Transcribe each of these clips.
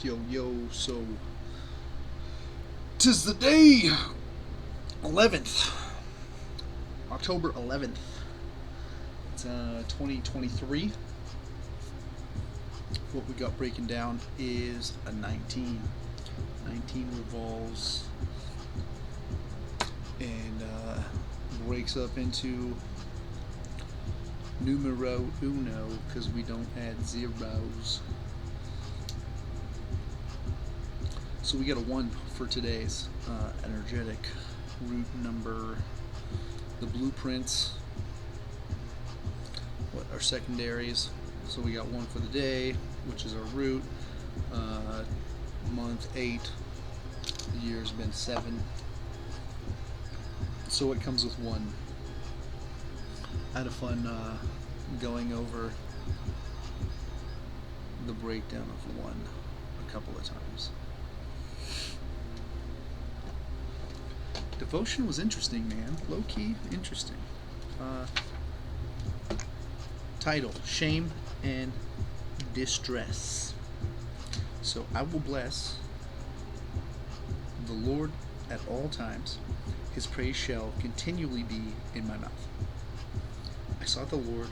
Yo, yo, so 'tis the day 11th, October 11th. It's 2023. What we got breaking down is a 19. 19 revolves and breaks up into numero uno because we don't add zeros. So we got a 1 for today's energetic root number. The blueprints, what are secondaries? So we got 1 for the day, which is our root. Month 8. The year's been 7. So it comes with 1. I had a fun going over the breakdown of 1 a couple of times. Devotion was interesting, man. Low-key interesting. Title, Shame and Distress. So I will bless the Lord at all times. His praise shall continually be in my mouth. I sought the Lord,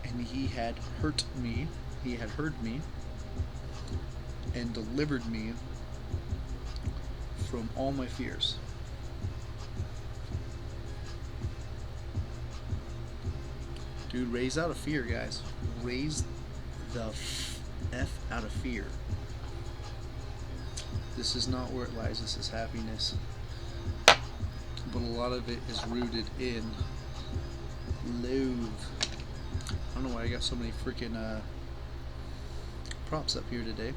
and he had heard me. He had heard me and delivered me from all my fears. Dude, raise out of fear, guys. Raise the F out of fear. This is not where it lies. This is happiness. But a lot of it is rooted in love. I don't know why I got so many freaking props up here today.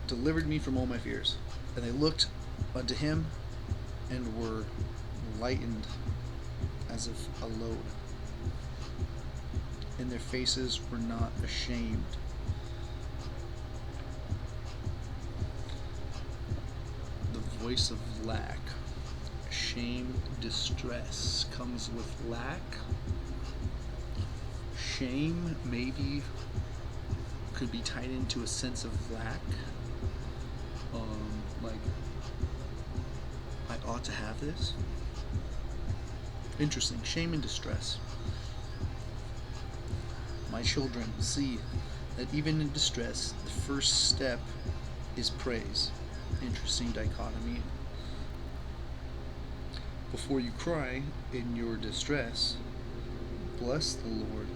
Delivered me from all my fears. And they looked unto him and were lightened as if a load. And their faces were not ashamed. The voice of lack, shame, distress comes with lack. Shame maybe could be tied into a sense of lack. Like, I ought to have this. Interesting. Shame and distress. My children, see that even in distress, the first step is praise. Interesting dichotomy. Before you cry in your distress, bless the Lord,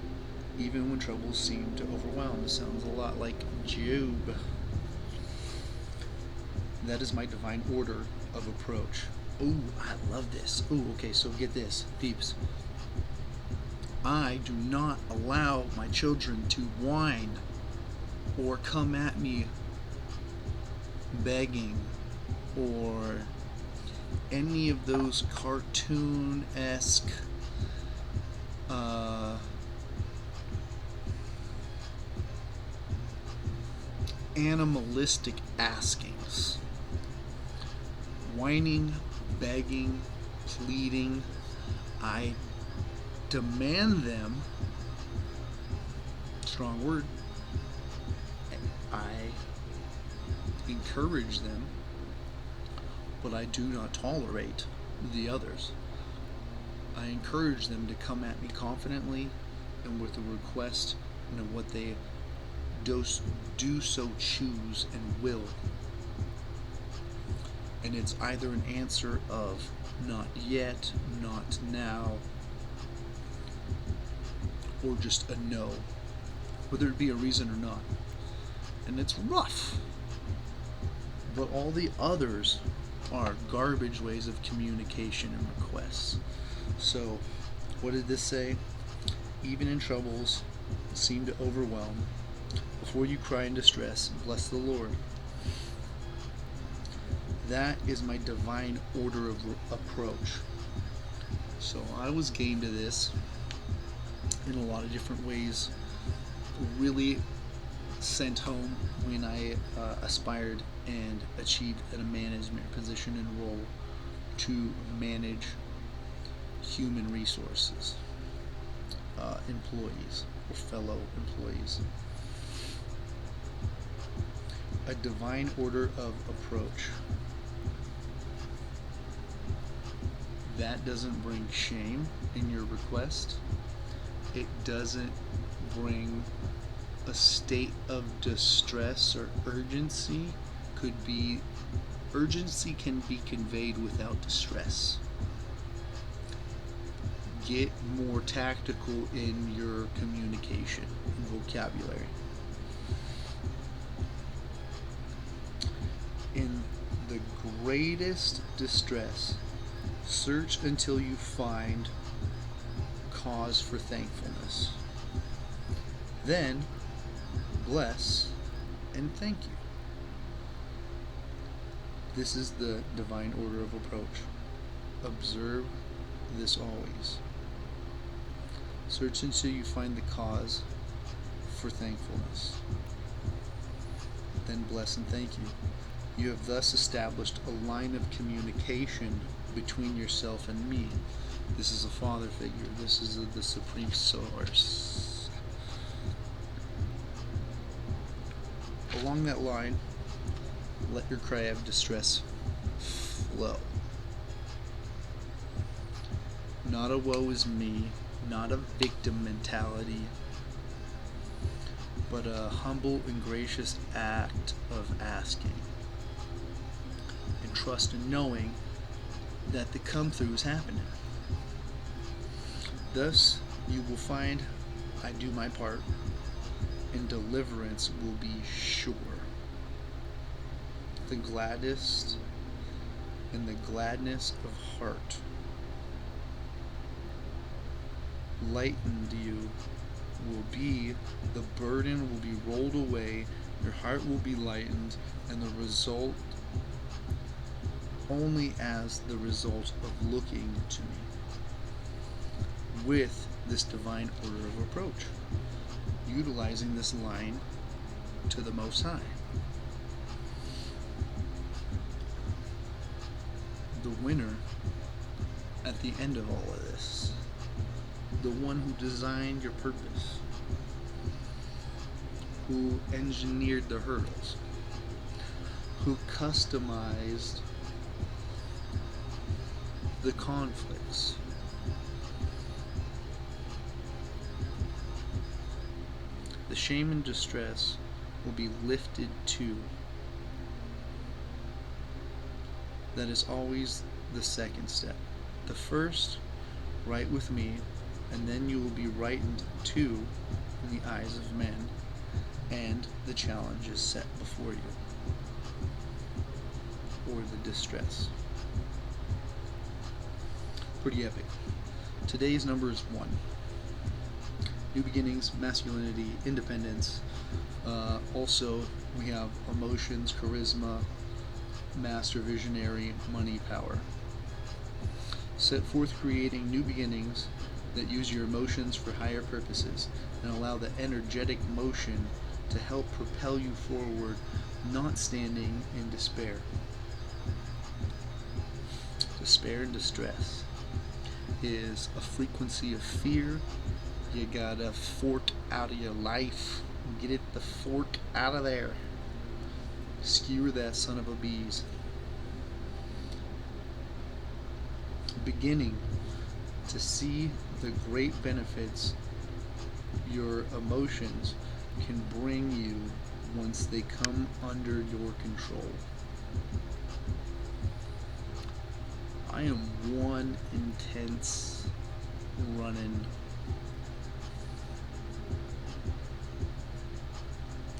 even when troubles seem to overwhelm. This sounds a lot like Job. That is my divine order of approach. Ooh, I love this. Ooh, okay, so get this, peeps. I do not allow my children to whine or come at me begging or any of those cartoon-esque animalistic askings. Whining, begging, pleading. I demand them, strong word, I encourage them, but I do not tolerate the others. I encourage them to come at me confidently and with a request and what they do so choose and will. And it's either an answer of not yet, not now, or just a no, whether it be a reason or not. And it's rough. But all the others are garbage ways of communication and requests. So, what did this say? Even in troubles seem to overwhelm. Before you cry in distress, bless the Lord. That is my divine order of approach. So I was game to this in a lot of different ways. Really sent home when I aspired and achieved a management position and role to manage human resources. employees or fellow employees. A divine order of approach. That doesn't bring shame in your request. It doesn't bring a state of distress or urgency. Urgency can be conveyed without distress. Get more tactical in your communication and vocabulary. In the greatest distress, search until you find cause for thankfulness. Then, bless and thank you. This is the divine order of approach. Observe this always. Search until you find the cause for thankfulness. Then bless and thank you. You have thus established a line of communication between yourself and me. This is a father figure. This is the supreme source. Along that line, let your cry of distress flow. Not a woe is me, not a victim mentality, but a humble and gracious act of asking. And trust in knowing that the come through is happening. Thus, you will find I do my part, and deliverance will be sure. The gladdest and the gladness of heart lightened you will be, the burden will be rolled away, your heart will be lightened, and the result only as the result of looking to me with this divine order of approach, utilizing this line to the Most High. The winner at the end of all of this, the one who designed your purpose, who engineered the hurdles, who customized the conflicts, the shame and distress will be lifted too. That is always the second step. The first, right with me, and then you will be rightened too in the eyes of men, and the challenge is set before you, or the distress. Pretty epic. Today's number is 1. New beginnings, masculinity, independence. Also, we have emotions, charisma, master, visionary, money, power. Set forth creating new beginnings that use your emotions for higher purposes and allow the energetic motion to help propel you forward, not standing in despair. Despair and distress is a frequency of fear. You gotta fork out of your life. Get the fork out of there. Skewer that son of a bees. Beginning to see the great benefits your emotions can bring you once they come under your control. I am one intense running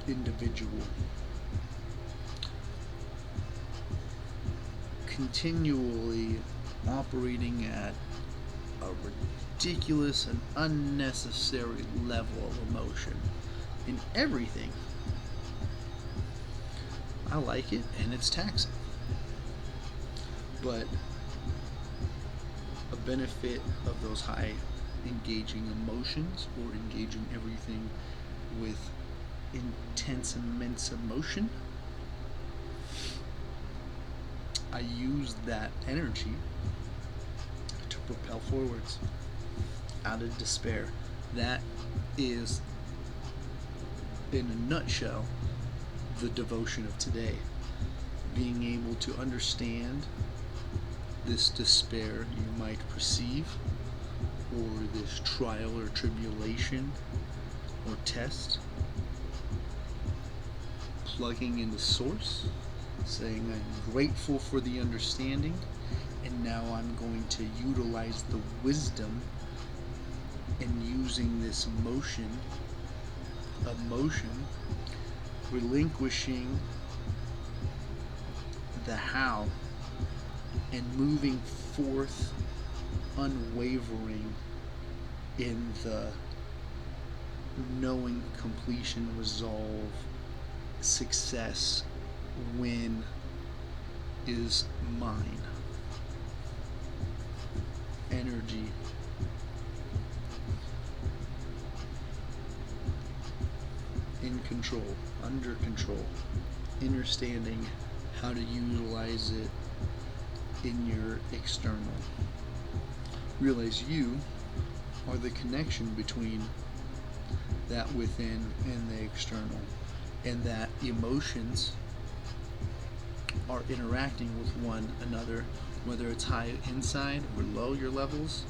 individual, continually operating at a ridiculous and unnecessary level of emotion in everything. I like it, and it's taxing, but a benefit of those high engaging emotions, or engaging everything with intense, immense emotion, I use that energy to propel forwards out of despair, That is, in a nutshell, the devotion of today. Being able to understand this despair you might perceive, or this trial or tribulation or test, plugging in the source, saying, I'm grateful for the understanding, and now I'm going to utilize the wisdom in using this emotion, relinquishing the how, and moving forth unwavering in the knowing, completion, resolve, success, win is mine. Energy. In control, under control, understanding how to utilize it in your external. Realize you are the connection between that within and the external, and that emotions are interacting with one another, whether it's high inside or low your levels,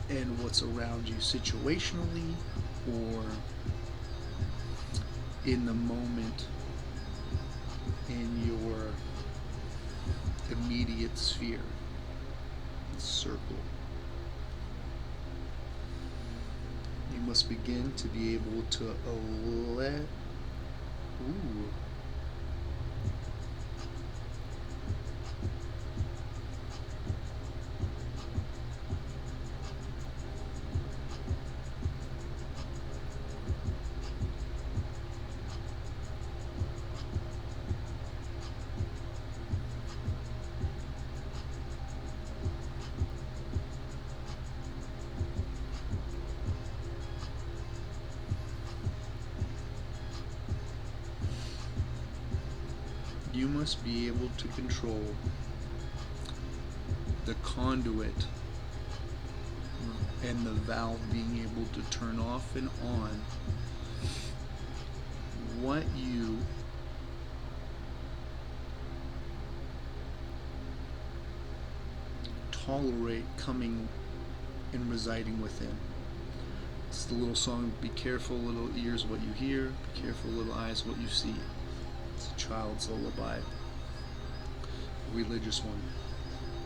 and what's around you situationally or in the moment in your immediate sphere, circle. You must begin to be able to let you must be able to control the conduit and the valve being able to turn off and on what you tolerate coming and residing within. It's the little song, be careful little ears what you hear, be careful little eyes what you see. It's a child's lullaby, a religious one,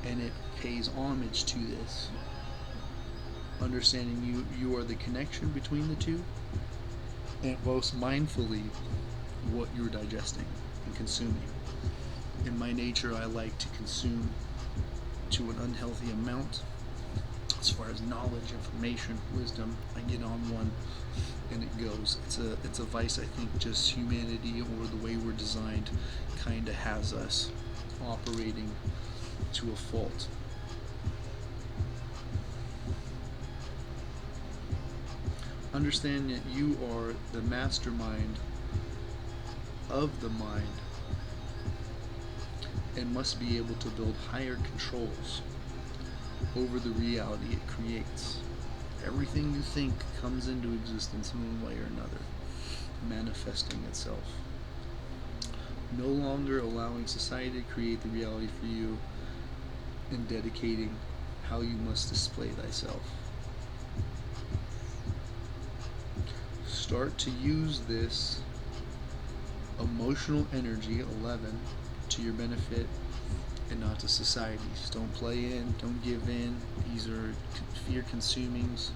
and it pays homage to this. Understanding you are the connection between the two, and most mindfully what you're digesting and consuming. In my nature, I like to consume to an unhealthy amount. As far as knowledge, information, wisdom, I get on one and it goes. It's a vice I think just humanity, or the way we're designed, kind of has us operating to a fault. Understand that you are the mastermind of the mind and must be able to build higher controls over the reality it creates. Everything you think comes into existence in one way or another, manifesting itself. No longer allowing society to create the reality for you, and dedicating how you must display thyself. Start to use this emotional energy, 11, to your benefit and not to society's. Don't play in, don't give in. These are fear consumings,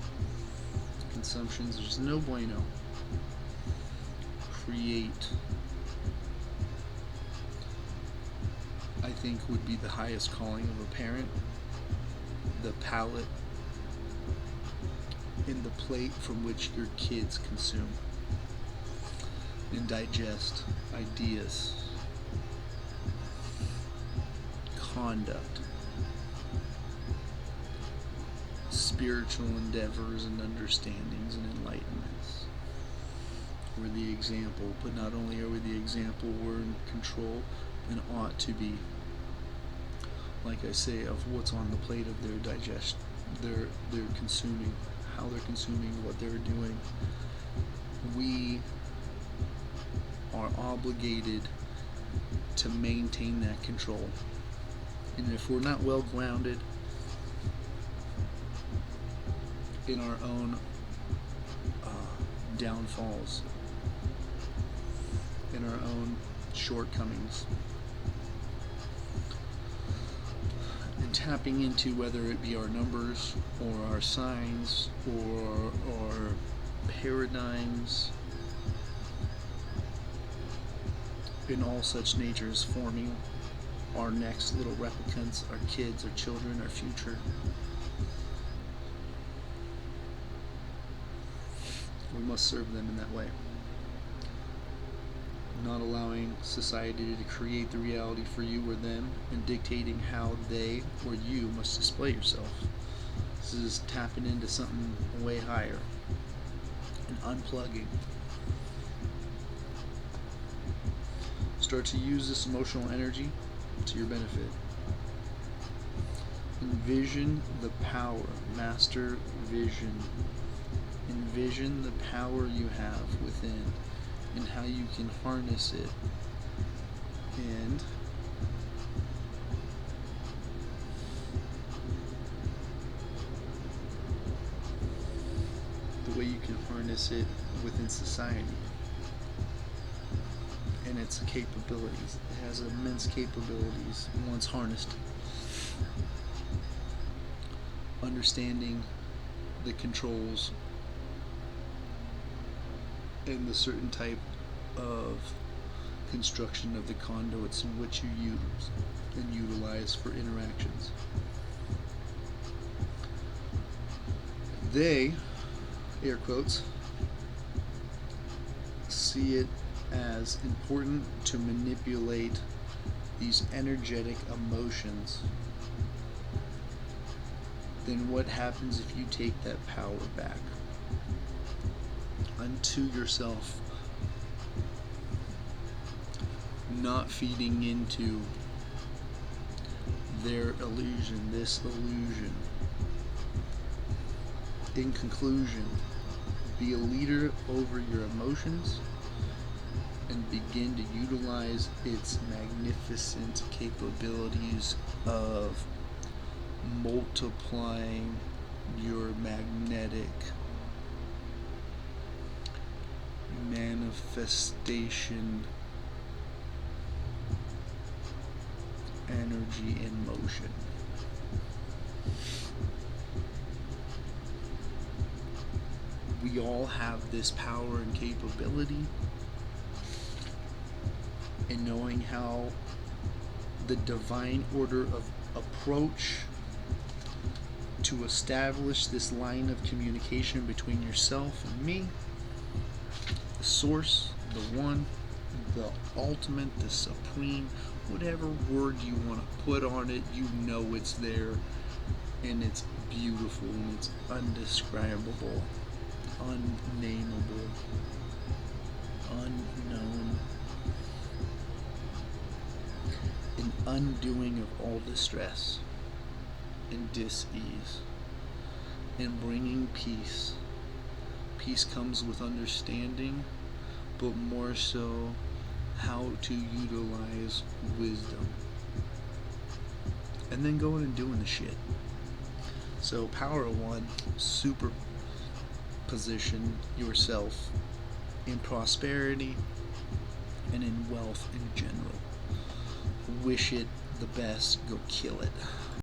consumptions. There's no bueno. Create, I think, would be the highest calling of a parent. The palate and the plate from which your kids consume and digest ideas, conduct, spiritual endeavors and understandings and enlightenments. We're the example, but not only are we the example, we're in control and ought to be, like I say, of what's on the plate of their they're consuming, how they're consuming, what they're doing. We are obligated to maintain that control. And if we're not well grounded in our own downfalls, in our own shortcomings, and tapping into whether it be our numbers or our signs or our paradigms in all such natures, forming our next little replicants, our kids, our children, our future. We must serve them in that way. Not allowing society to create the reality for you or them and dictating how they or you must display yourself. This is tapping into something way higher and unplugging. Start to use this emotional energy to your benefit. Envision the power, master vision. Envision the power you have within and how you can harness it, and the way you can harness it within society and its capabilities. It has immense capabilities once harnessed. Understanding the controls and the certain type of construction of the conduits in which you use and utilize for interactions. They, air quotes, see it as important to manipulate these energetic emotions. Then what happens if you take that power back unto yourself, not feeding into their illusion, this illusion? In conclusion, be a leader over your emotions and begin to utilize its magnificent capabilities of multiplying your magnetic manifestation energy in motion. We all have this power and capability, and knowing how the divine order of approach to establish this line of communication between yourself and me, the source, the one, the ultimate, the supreme, whatever word you want to put on it, you know it's there, and it's beautiful, and it's undescribable, unnameable, unknown, an undoing of all distress and dis-ease, and bringing peace. Peace comes with understanding, but more so how to utilize wisdom, and then going and doing the shit. So power of one, super position yourself in prosperity and in wealth in general. Wish it the best, go kill it.